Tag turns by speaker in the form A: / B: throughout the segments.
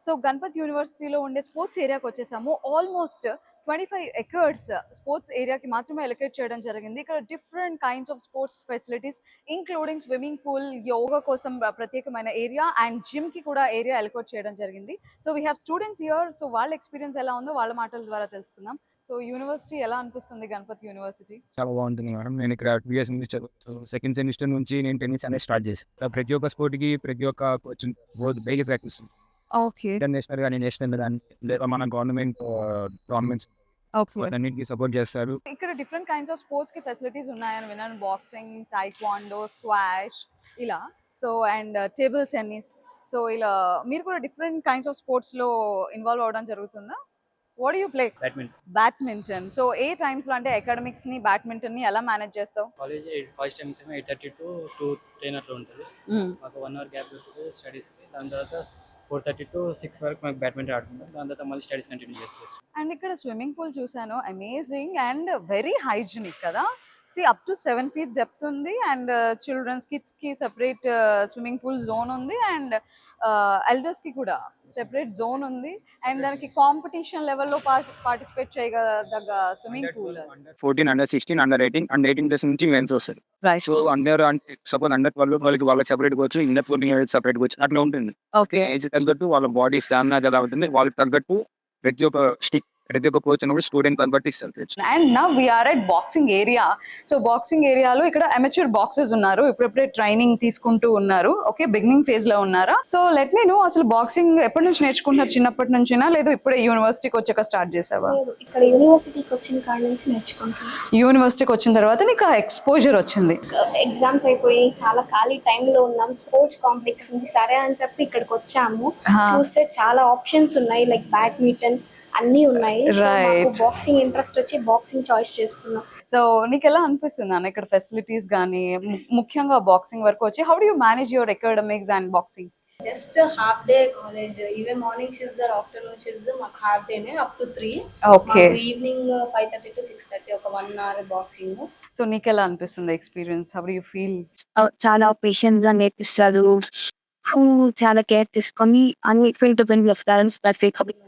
A: So Ganpat యూనివర్సిటీలో ఉండే sports ఏరియాకి వచ్చేసాము. ఆల్మోస్ట్ 25 ఎకర్స్ స్పోర్ట్స్ ఏరియాకి మాత్రమే ఎలొకేట్ చేయడం జరిగింది. ఇక్కడ different kinds of sports facilities including swimming pool, yoga కోసం ప్రత్యేకమైన ఏరియా అండ్ జిమ్ కి కూడా ఏరియా ఎలొకేట్ చేయడం జరిగింది. So we have students here. So వాళ్ళ ఎక్స్పీరియన్స్ ఎలా ఉందో వాళ్ళ మాటల ద్వారా తెలుసుకుందాం. సో యూనివర్సిటీ ఎలా అనిపిస్తుంది, గణపత్ యూనివర్సిటీ?
B: చాలా బాగుంటుంది మేడం. నేను ఇక్కడ 2 ఇయర్స్ నుంచి చదువుతాను. సెకండ్ సెమిస్టర్ నుంచి నేను టెన్నిస్ అనేది స్టార్ట్ చేశాను. ప్రతి ఒక్క స్పోర్ట్‌కి ప్రతి ఒక్క కోచింగ్ రోజు డైలీ ప్రాక్టీస్.
A: ఓకే.
B: ఇంటర్నేషనల్ గాని, నేషనల్ గాని లేదా మన గవర్నమెంట్ టోర్నమెంట్స్
A: ఓకే.
B: వాటన్నిటికి సపోర్ట్ చేస్తారు.
A: ఇక్కడ డిఫరెంట్ కైండ్స్ ఆఫ్ స్పోర్ట్స్ కి ఫెసిలిటీస్ ఉన్నాయని విన్నాను. బాక్సింగ్, టైక్వాండో, స్క్వాష్ ఇలా. So and table tennis. So ఇలా మీరు కూడా డిఫరెంట్ కైండ్స్ ఆఫ్ స్పోర్ట్స్ లో ఇన్వాల్వ్ అవ్వడం జరుగుతుందా? What do you play? Badminton. So A times లో అంటే అకాడమిక్స్ ని బ్యాడ్మింటన్ ని ఎలా మేనేజ్ చేస్తావు?
C: కాలేజ్ ఫస్ట్ టైమ్స్ ఏమో 8:30 to 2:10 అట్లా ఉంటుంది. మాకు 1 అవర్ గ్యాప్ ఉంటుంది స్టడీస్కి. దాని తర్వాత 4:30 to 6 వరకు మాకు బ్యాడ్మింటన్ ఆడుకుంటాం. దాని తర్వాత మళ్ళీ స్టడీస్ కంటిన్యూ చేసుకోవచ్చు.
A: అండ్ ఇక్కడ స్విమ్మింగ్ పూల్ చూసాను, అమేజింగ్ అండ్ వెరీ హైజీనిక్ కదా. See up to 7 feet depth ఉంది అండ్ చిల్డ్రన్స్ కిడ్స్ కి సెపరేట్ స్విమ్మింగ్ పూల్ జోన్ ఉంది అండ్ ఎల్డర్స్ కి కూడా సెపరేట్ జోన్ ఉంది అండ్ దానికి కాంపిటీషన్ లెవెల్లో పార్టిసిపేట్ చేయగల swimming pool.
B: 14, under 16, under 18 and 18+ నుంచి ఈవెంట్స్ వస్తాయి.
A: రైట్.
B: సో అండర్ అంటే సపోజ్ అండర్ 12 వాళ్ళకి సెపరేట్ కోవచ్చు, ఇండర్ 14 సెపరేట్ కోవచ్చు అట్లా ఉంటుంది.
A: ఓకే.
B: ఏజ్ తగ్గట్టు వాళ్ళ బాడీ స్టామినా ఎలా ఉంటుంది వాళ్ళకి తగ్గట్టు ప్రతి ఒక్క కోచ్ కూడా స్టూడెంట్ తగ్గట్టు ఇస్తారు.
A: And now we are at boxing area. So boxing ఏరియాలో ఇక్కడ అమెచ్యూర్ బాక్సర్స్ ఉన్నారు, ఇప్పుడే ట్రైనింగ్ తీసుకుంటూ ఉన్నారు. ఓకే, బిగినింగ్ ఫేజ్ లో ఉన్నారా? సో లెట్ మీ నో, అసలు బాక్సింగ్ ఎప్పటి నుంచి నేర్చుకుంటున్నారు? చిన్నప్పటి నుంచినా లేదు ఇప్పుడే యూనివర్సిటీకి వచ్చాక స్టార్ట్ చేసావా?
D: ఇక్కడ యూనివర్సిటీకి వచ్చిన కాడ నుంచి నేర్చుకుంటున్నాను.
A: యూనివర్సిటీకి వచ్చిన తర్వాత నీకు ఎక్స్పోజర్ వచ్చింది.
D: ఎగ్జామ్స్ అయిపోయి చాలా ఖాళీ టైంలో ఉన్నాం, స్పోర్ట్స్ కాంప్లెక్స్ ఉంది సరే అని చెప్పి ఇక్కడికి వచ్చాము. చూస్తే చాలా ఆప్షన్స్ ఉన్నాయి, లైక్ బ్యాడ్మింటన్ అన్నీ ఉన్నాయి. బాక్సింగ్ ఇంట్రెస్ట్ వచ్చి బాక్సింగ్ చాయిస్ చేసుకున్నాం.
A: సో నీకు ఎలా అనిపిస్తుంది అన్న ఇక్కడ ఫెసిలిటీస్ కానీ, ముఖ్యంగా బాక్సింగ్ వరకు వచ్చి how do you manage your academics and boxing?
D: Just half day college, even morning shifts are afternoon shifts మాకు హాఫ్ డేనే up to 3.
A: Okay.
D: Evening 5:30 to 6:30 ఒక 1 hour బాక్సింగ్.
A: సో నీకు ఎలా అనిపిస్తుంది experience? How do you feel?
E: చాలా patient గా నేర్పిస్తారు, చాలా కేర్ తీసుకొని అన్ని field balance.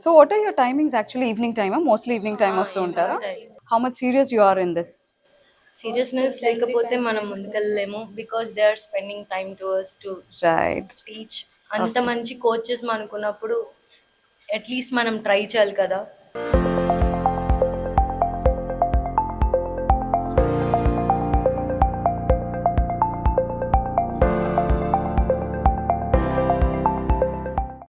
A: So what are your timings? Actually evening time, mostly evening time వస్తూ ఉంటారా? How much serious you are in this?
F: Seriousness లేకపోతే మనం ముందుకెళ్ళలేము, because they are spending time to us to
A: right
F: teach. అంత మంచి coaches మనకున్నప్పుడు at least మనం try చేయాలి కదా.